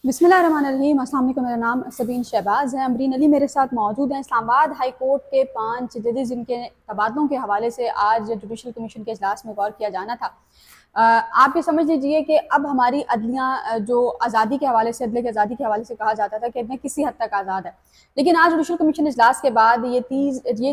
बिस्मिल्लाहिर्रहमानिर्रहीम। अस्सलाम वालेकुम। मेरा नाम सबीन शहबाज है। अमरीन अली मेरे साथ मौजूद हैं। इस्लामाबाद हाई कोर्ट के 5 जजेस जिनके तबादलों के हवाले से आज जुडिशल कमीशन के इजलास में गौर किया जाना था। आप ये समझ लीजिए कि अब हमारी अदलियाँ जो आज़ादी के हवाले से, अदलिया की आज़ादी के हवाले से कहा जाता था कि अदलियाँ किसी हद तक आज़ाद है, लेकिन आज जुडिशल कमीशन इजलास के बाद ये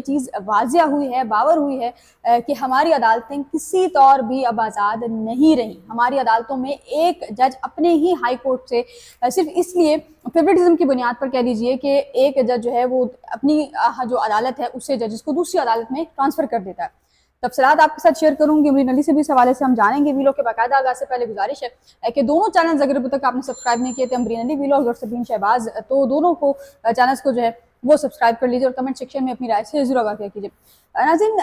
चीज़ वाजिया हुई है, बावर हुई है कि हमारी अदालतें किसी तौर भी अब आज़ाद नहीं रही। हमारी अदालतों में एक जज अपने ही हाई कोर्ट से सिर्फ इसलिए फेवरेटिज्म की बुनियाद पर कह लीजिए कि एक जज जो है वो अपनी जो अदालत है उससे जजेस को दूसरी अदालत में ट्रांसफर कर देता है। तफसीलात आपके साथ शेयर करूंगी अमरीन अली से भी इस हवाले से हम जानेंगे। वीलॉग के बाकायदा आगाज से पहले गुजारिश है कि दोनों चैनल अगर अभी तक आपने सब्सक्राइब नहीं किए थे, अमरीन अली वीलॉग और सबीन शहबाज, तो दोनों को चैनल्स को जो है वो सब्सक्राइब कर लीजिए और कमेंट सेक्शन में अपनी राय से जरूर आगाह कीजिए। नाज़रीन,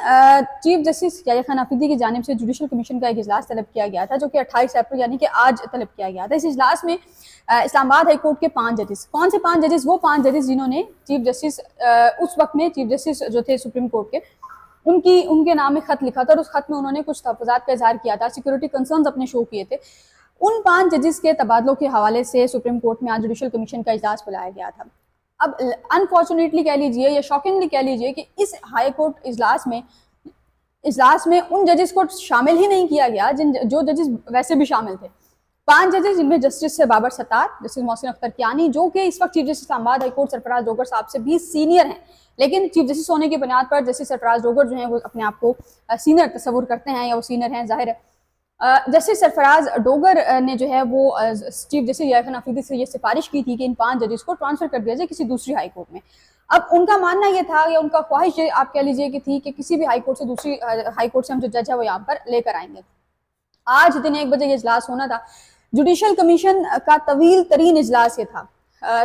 चीफ जस्टिस याह्या खान आफरीदी की जानिब से जुडिशल कमीशन का एक इजलास तलब किया गया था, जो कि 28 अप्रैल यानी कि आज तलब किया गया था। इस इजलास में इस्लामाबाद हाई कोर्ट के 5 जजेस, कौन से 5 जजेस? वो 5 जजेस जिन्होंने चीफ जस्टिस उस वक्त में चीफ जस्टिस जो थे सुप्रीम कोर्ट के, उनके नाम में खत लिखा था और उस खत में उन्होंने कुछ तहफ़्फ़ुज़ात का इजहार किया था, सिक्योरिटी कंसर्न्स अपने शो किए थे। उन 5 जजेस के तबादलों के हवाले से सुप्रीम कोर्ट में आज जुडिशल कमीशन का इजलास बुलाया गया था। अब अनफॉर्चुनेटली कह लीजिए या शॉकिंगली कह लीजिए कि इस हाई कोर्ट इजलास में उन जजेस को शामिल ही नहीं किया गया जो जजेस वैसे भी शामिल थे। 5 जजेस, जिनमें जस्टिस बाबर सत्तार, जस्टिस मोहसिन अख्तर कियानी, जो कि इस वक्त chief justice Islamabad high court Sarfaraz Dogar साहब से भी सीनियर हैं, लेकिन चीफ जस्टिस होने की बुनियाद पर जस्टिस सरफराज डोगर जो है वो अपने आप को सीनियर तस्वुर करते हैं या वो सीनियर हैं, जाहिर है। जस्टिस सरफराज डोगर ने जो है वो चीफ जस्टिस याह्या खान आफरीदी से ये सिफारिश की थी कि इन 5 जजेस को ट्रांसफर कर दिया जाए किसी दूसरी हाई कोर्ट में। अब उनका मानना ये था या उनका ख्वाहिश आप कह लीजिए कि थी कि किसी भी हाई कोर्ट से दूसरी हाई कोर्ट से हम जो जज है वो यहाँ पर लेकर आएंगे। आज दिन 1 बजे ये इजलास होना था। जुडिशल कमीशन का तवील तरीन इजलास ये था।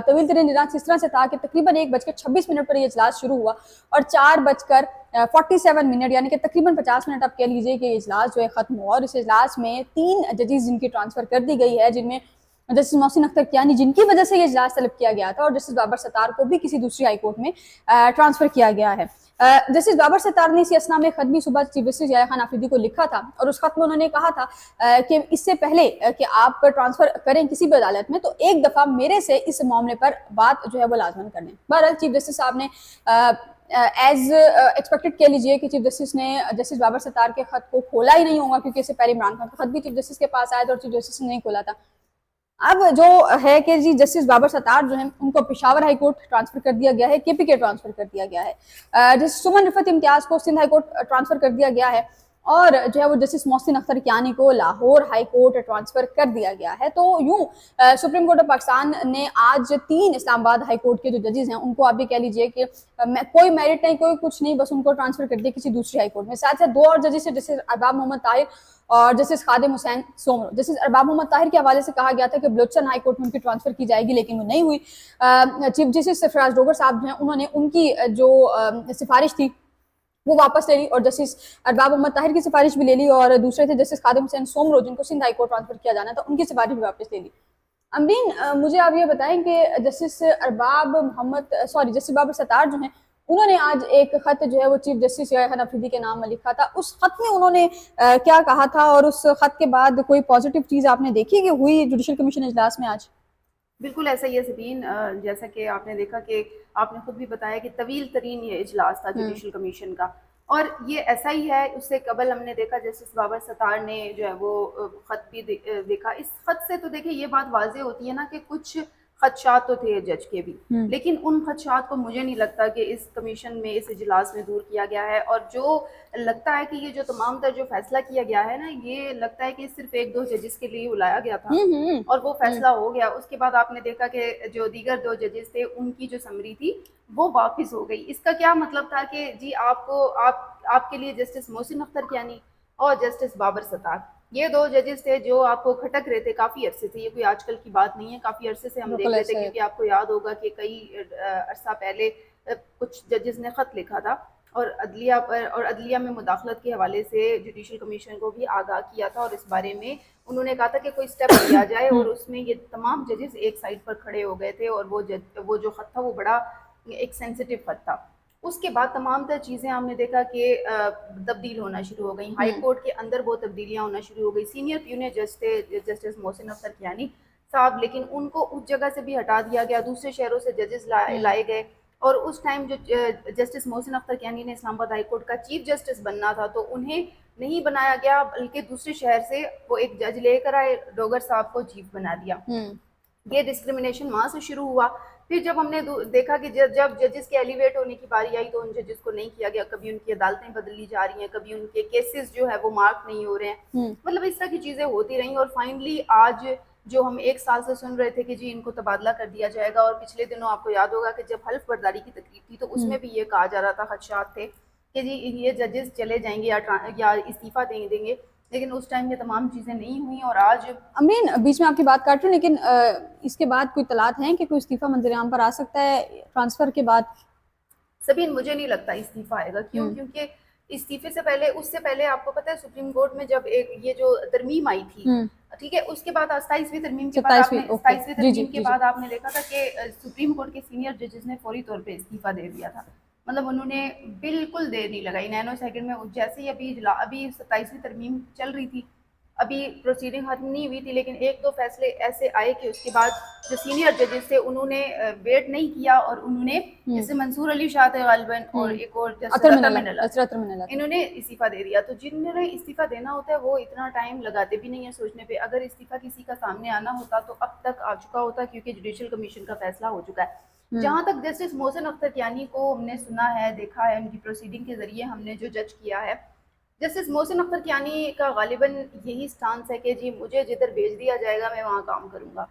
तवील तरीन इजलास इस तरह से था कि तकरीबन 1:26 पर ये इजलास शुरू हुआ और 4:47 यानी कि तकरीबन 50 मिनट आप कह लीजिए कि इजलास जो है खत्म हुआ। और इस इजलास में 3 जजेस जिनकी ट्रांसफर कर दी गई है, जिनमें जस्टिस मोहसिन अख्तर कियानी, जिनकी वजह से ये इजलास तलब किया गया था, और जस्टिस बाबर सत्तार को भी किसी दूसरी हाई कोर्ट में ट्रांसफर किया गया है। जस्टिस बाबर सत्तार ने इसी असना में खत भी सुबह चीफ जस्टिस याह्या खान आफरीदी को लिखा था और उस खत में उन्होंने कहा था कि इससे पहले कि आप ट्रांसफर करें किसी भी अदालत में, तो एक दफ़ा मेरे से इस मामले पर बात जो है वो लाजमन कर लें। बहरहाल चीफ जस्टिस साहब ने एज एक्सपेक्टेड कह लीजिए कि चीफ जस्टिस ने जस्टिस बाबर सत्तार के खत को खोला ही नहीं होगा, क्योंकि इससे पहले इमरान खान का खत भी चीफ जस्टिस के पास आया था और चीफ जस्टिस ने नहीं खोला था। अब जो है कि जी जस्टिस बाबर सत्तार जो है उनको पेशावर हाई कोर्ट ट्रांसफर कर दिया गया है, केपीके ट्रांसफर कर दिया गया है। जस्टिस सुमन रिफत इम्तियाज को सिंध हाई कोर्ट ट्रांसफर कर दिया गया है और जो है वो जस्टिस मोहसिन अख्तर कियानी को लाहौर हाई कोर्ट ट्रांसफर कर दिया गया है। तो यूं सुप्रीम कोर्ट ऑफ पाकिस्तान ने आज 3 इस्लामाबाद हाई कोर्ट के जो जजेस हैं उनको आप भी कह लीजिए कि कोई मेरिट नहीं, कोई कुछ नहीं, बस उनको ट्रांसफर कर दिया किसी दूसरी हाई कोर्ट में। साथ साथ 2 और जजेस हैं, जस्टिस अरबाब मोहम्मद ताहिर और जस्टिस खादिम हुसैन सोमरो। जस्टिस अरबाब मोहम्मद ताहिर के हवाले से कहा गया था कि बलोचिस्तान हाई कोर्ट में उनकी ट्रांसफर की जाएगी, लेकिन वो नहीं हुई। चीफ जस्टिस सरफराज डोगर साहब जो हैं उन्होंने उनकी जो सिफारिश थी वो वापस ले ली और जस्टिस अरबाब मोहम्मद ताहिर की सिफारिश भी ले ली, और दूसरे थे जस्टिस खादिम हुसैन सोमरो, जिनको सिंध हाई कोर्ट ट्रांसफर किया जाना था, उनकी सिफारिश भी वापस ले ली। अमरीन, मुझे आप ये बताएं कि जस्टिस जस्टिस बाबर सत्तार जो हैं उन्होंने आज एक खत जो है वो चीफ जस्टिस याह्या खान अफरीदी के नाम में लिखा था। उस खत में उन्होंने क्या कहा था और उस खत के बाद कोई पॉजिटिव चीज़ आपने देखी कि हुई जुडिशल कमीशन इजलास में आज? बिल्कुल ऐसा ही है सबीन। जैसा कि आपने देखा कि आपने खुद भी बताया कि तवील तरीन ये इजलास था जुडिशल कमीशन का, और ये ऐसा ही है। उससे कबल हमने देखा जस्टिस बाबर सत्तार ने जो है वो खत भी देखा। इस खत से तो देखिए ये बात वाज़ेह होती है ना कि कुछ खदशात तो थे जज के भी, लेकिन उन खदशात को मुझे नहीं लगता कि इस कमीशन में, इस इजलास में दूर किया गया है। और जो लगता है कि ये जो तमाम तर जो फैसला किया गया है ना, ये लगता है कि सिर्फ 1-2 जजेस के लिए बुलाया गया था और वो फैसला हो गया। उसके बाद आपने देखा कि जो दीगर 2 जजेस थे उनकी जो समरी थी वो वापस हो गई। इसका क्या मतलब था कि जी आपके लिए जस्टिस मोहसिन अख्तर कियानी और जस्टिस बाबर सत्तार, ये 2 जजेस थे जो आपको खटक रहे थे काफ़ी अरसे से। ये कोई आजकल की बात नहीं है, काफ़ी अरसे से हम देख रहे थे, क्योंकि आपको याद होगा कि कई अरसा पहले कुछ जजेस ने ख़त लिखा था और अदलिया में मुदाखलत के हवाले से जुडिशल कमीशन को भी आगाह किया था, और इस बारे में उन्होंने कहा था कि कोई स्टेप लिया जाए। और उसमें ये तमाम जजेस एक साइड पर खड़े हो गए थे और वो जो ख़त था वो बड़ा एक सेंसिटिव ख़त था। उसके बाद तमाम तर चीज़ें हमने देखा कि तब्दील होना शुरू हो गई। हाई कोर्ट के अंदर वो तब्दीलियाँ होना शुरू हो गई। सीनियर प्यूनियर जज थे जस्टिस मोहसिन अख्तर कियानी, साहब, लेकिन उनको उस जगह से भी हटा दिया गया, दूसरे शहरों से जजेस लाए गए। और उस टाइम जो जस्टिस मोहसिन अख्तर कियानी ने इस्लामाबाद हाई कोर्ट का चीफ जस्टिस बनना था, तो उन्हें नहीं बनाया गया, बल्कि दूसरे शहर से वो एक जज लेकर आए, डोगर साहब को चीफ बना दिया। ये डिस्क्रिमिनेशन वहाँ से शुरू हुआ। फिर जब हमने देखा कि जब जजेस के एलिवेट होने की बारी आई, तो उन जजेस को नहीं किया गया, कभी उनकी अदालतें बदली जा रही हैं, कभी उनके केसेस जो है वो मार्क नहीं हो रहे हैं, मतलब इस तरह की चीज़ें होती रही। और फाइनली आज जो हम 1 साल से सुन रहे थे कि जी इनको तबादला कर दिया जाएगा, और पिछले दिनों आपको याद होगा कि जब हल्फ बर्दारी की तकरीब थी, तो उसमें भी ये कहा जा रहा था, खदशात थे कि जी ये जजेस चले जाएंगे या इस्तीफ़ा देंगे, लेकिन उस टाइम ये तमाम चीज़ें नहीं हुई। और आज अमरीन, बीच में आपकी बात काट रही हूँ, लेकिन इसके बाद कोई तलात हैं कि कोई इस्तीफा मंजरेआम पर आ सकता है ट्रांसफर के बाद? सबीन, मुझे नहीं लगता इस्तीफा आएगा। क्यों? क्योंकि इस्तीफे से पहले, उससे पहले आपको पता है सुप्रीम कोर्ट में जब एक ये जो तरमीम आई थी, ठीक है, उसके बाद 27वीं तरमीम के बाद आपने 27वीं तरमीम के बाद आपने देखा था कि सुप्रीम कोर्ट के सीनियर जजेस ने फौरी तौर पे इस्तीफा दे दिया था। मतलब उन्होंने बिल्कुल देर नहीं लगाई, नैनो सेकंड में। जैसे ही अभी 27वीं तरमीम चल रही थी, अभी प्रोसीडिंग खत्म नहीं हुई थी, लेकिन 1-2 फैसले ऐसे आए कि उसके बाद जो सीनियर जजेस थे उन्होंने वेट नहीं किया, और उन्होंने जैसे मंसूर अली शाह थे गालिबन, और एक और इन्होंने इस्तीफा दे दिया। तो जिन्होंने इस्तीफा देना होता है वो इतना टाइम लगाते भी नहीं है सोचने पे। अगर इस्तीफा किसी का सामने आना होता तो अब तक आ चुका होता, क्योंकि जुडिशल कमीशन का फैसला हो चुका है। जहाँ तक जस्टिस मोहसिन अख्तर कियानी को हमने सुना है, देखा है, उनकी प्रोसीडिंग के जरिए हमने जो जज किया है, जस्टिस मोहसिन अख्तर कियानी का गालिबन यही स्टांस है कि जी मुझे जिधर भेज दिया जाएगा मैं वहाँ काम करूँगा।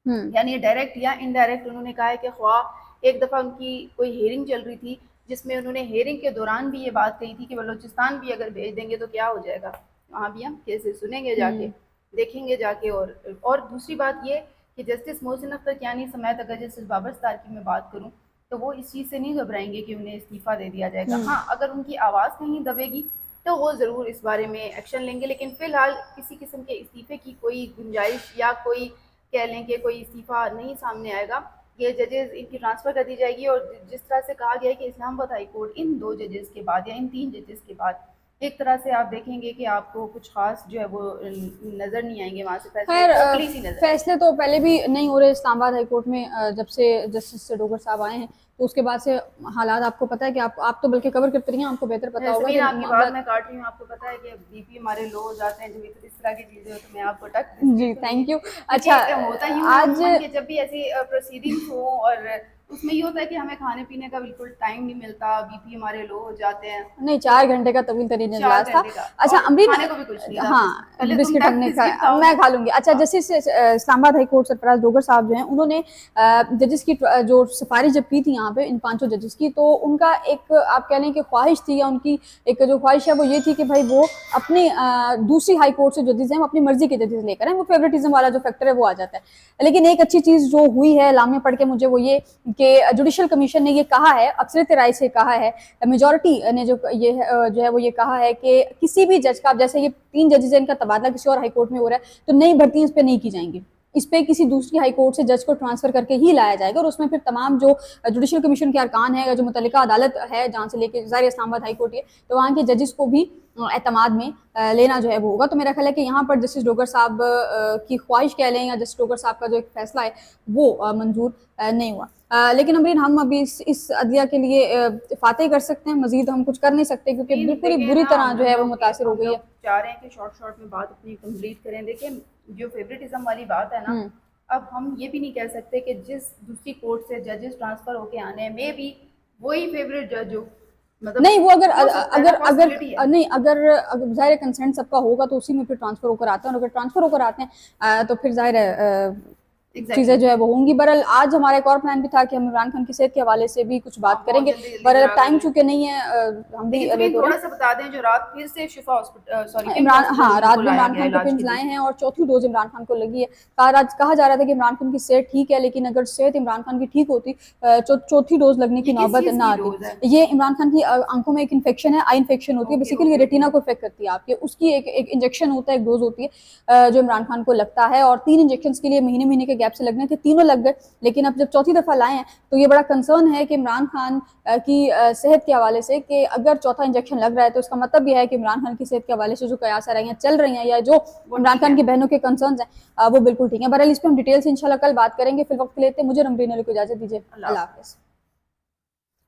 यानी डायरेक्ट या इनडायरेक्ट उन्होंने कहा है कि ख्वाह एक दफ़ा उनकी कोई हेयरिंग चल रही थी, जिसमें उन्होंने हेयरिंग के दौरान भी ये बात कही थी कि बलूचिस्तान भी अगर भेज देंगे तो क्या हो जाएगा, वहाँ भी हम केसेस सुनेंगे जाके, देखेंगे जाके। और दूसरी बात ये कि जस्टिस मोहसिन अख्तर कियानी समेत अगर जस्टिस बाबर सत्तार की मैं बात करूँ, तो वो इस चीज़ से नहीं घबराएंगे कि उन्हें इस्तीफ़ा दे दिया जाएगा। हाँ, अगर उनकी आवाज़ कहीं दबेगी तो वो ज़रूर इस बारे में एक्शन लेंगे, लेकिन फ़िलहाल किसी किस्म के इस्तीफ़े की कोई गुंजाइश या कोई कह लें कि कोई इस्तीफ़ा नहीं सामने आएगा। ये जजेस इनकी ट्रांसफ़र कर दी जाएगी, और जिस तरह से कहा गया है कि इस्लामाबाद हाई कोर्ट इन 2 जजेस के बाद या इन 3 जजेस के बाद एक तरह से आप देखेंगे कि आपको कुछ खास जो है वो नज़र नहीं आएंगे वहाँ से फैसले तो पहले भी नहीं हो रहे इस्लामाबाद हाई कोर्ट में, जब से जस्टिस डोगर साहब आए हैं, तो उसके बाद से हालात आपको पता है कि आप तो बल्कि कवर करती रही हैं, आपको बेहतर पता होगा। आपकी बात मैं काट रही हूँ, आपको पता है कि बीपी हमारे लो हो जाते हैं जब इस तरह की चीजें हो, तो मैं आपको टक जी थैंक यू। अच्छा, होता ही आज जब भी ऐसी प्रोसीडिंग्स हो, और उसमें ये होता है कि हमें खाने पीने का बिल्कुल टाइम नहीं मिलता, बीपी हमारे लो हो जाते हैं। नहीं, 4 घंटे का तवील तरीन इजलास था। अच्छा अमरीन, खाने को भी कुछ नहीं था, हाँ बिस्किट हमने खाया, मैं खा लूंगी। अच्छा, justice Islamabad high court Sarfaraz Dogar साहब जो हैं, उन्होंने जजेस की जो सिफारिश जब की थी यहाँ पे इन 5 जजेस की, तो उनका एक आप कह लें कि ख्वाहिश थी, या उनकी एक जो ख्वाहिश है वो ये थी कि भाई वो अपनी दूसरी हाई कोर्ट से जजेस हैं वो अपनी मर्जी के जजेस लेकर हैं, वो फेवरेटिज्म वाला जो फैक्टर है वो आ जाता है। लेकिन एक अच्छी चीज़ जो हुई है लामे पढ़ के मुझे, वो ये कि जुडिशल कमीशन ने ये कहा है, अक्सरियत राय से कहा है, मेजॉरिटी ने जो है वो ये कहा है कि किसी भी जज का, जैसे ये 3 जजेस हैं, इनका तबादला किसी और हाई कोर्ट में हो रहा है, तो नई भर्तियां इस पर नहीं की जाएंगी, इस पे किसी दूसरी हाई कोर्ट से जज को ट्रांसफर करके ही लाया जाएगा, और उसमें फिर तमाम जो जुडिशल कमीशन के अरकान है, जो मुतल्लिका अदालत है जहाँ से लेके ज़ाहिर इस्लामाबाद हाई कोर्ट है, तो वहाँ के जजेस को भी एतमाद में लेना जो है वो होगा। तो मेरा ख्याल है कि यहाँ पर जस्टिस डोगर साहब की ख्वाहिश कह लें, या जस्टिस डोगर साहब का जो एक फैसला है वो मंजूर नहीं हुआ। लेकिन अमरीन, हम अभी इस अदलिया के लिए फातेह कर सकते हैं, मजीद हम कुछ कर नहीं सकते, क्योंकि बिल्कुल ही बुरी तरह जो है वो मुतासिर हो गई है। चाह रहे हैं कि शॉर्ट में बात अपनी कंप्लीट करें। देखिए, जो फेवरेटिज्म वाली बात है ना, अब हम ये भी नहीं कह सकते कि जिस दूसरी कोर्ट से जजेस ट्रांसफर होके आने में भी वही फेवरेट जज हो, मतलब नहीं, वो अगर नहीं, अगर ज़ाहिर कंसेंट सबका होगा तो उसी में फिर ट्रांसफर होकर आते हैं, और अगर ट्रांसफर होकर आते हैं तो फिर ज़ाहिर है चीज़ें जो है वो होंगी। बहरहाल आज हमारा एक और प्लान भी था कि हम इमरान खान की सेहत के हवाले से भी कुछ बात करेंगे, बहरहाल टाइम चूंकि नहीं है, हम भी थोड़ा सा बता दें, जो रात फिर से शिफा हॉस्पिटल रात में इमरान खान को पिंस लाए हैं, और 4थी डोज इमरान खान को लगी है। कहा जा रहा था कि इमरान खान की सेहत ठीक है, लेकिन अगर सेहत इमरान खान की ठीक होती, 4थी डोज लगने की नौबत ना आती। ये इमरान खान की आंखों में एक इन्फेक्शन है, आई इन्फेक्शन होती है, बेसिकली रेटिना को इफेक्ट करती है आपके, उसकी एक इंजेक्शन होता है, एक डोज होती है जो इमरान खान को लगता है, और 3 इंजेक्शन के लिए महीने के गैप से लगने थे, तीनों लग गए, लेकिन अब जब चौथी दफ़ा लाए हैं तो ये बड़ा कंसर्न है कि इमरान खान की सेहत के हवाले से, कि अगर चौथा इंजेक्शन लग रहा है तो इसका मतलब यह है कि इमरान खान की सेहत के हवाले से जो कयास आ रही हैं, चल रही हैं, या जो इमरान खान की बहनों के कंसर्न हैं वो बिल्कुल ठीक है। बहरहाल इस पर हम डिटेल से इंशाल्लाह कल बात करेंगे। फिल वक्त के लिए मुझे रमरीन अली को इजाज़त दीजिए। अल्लाह हाफ़िज़।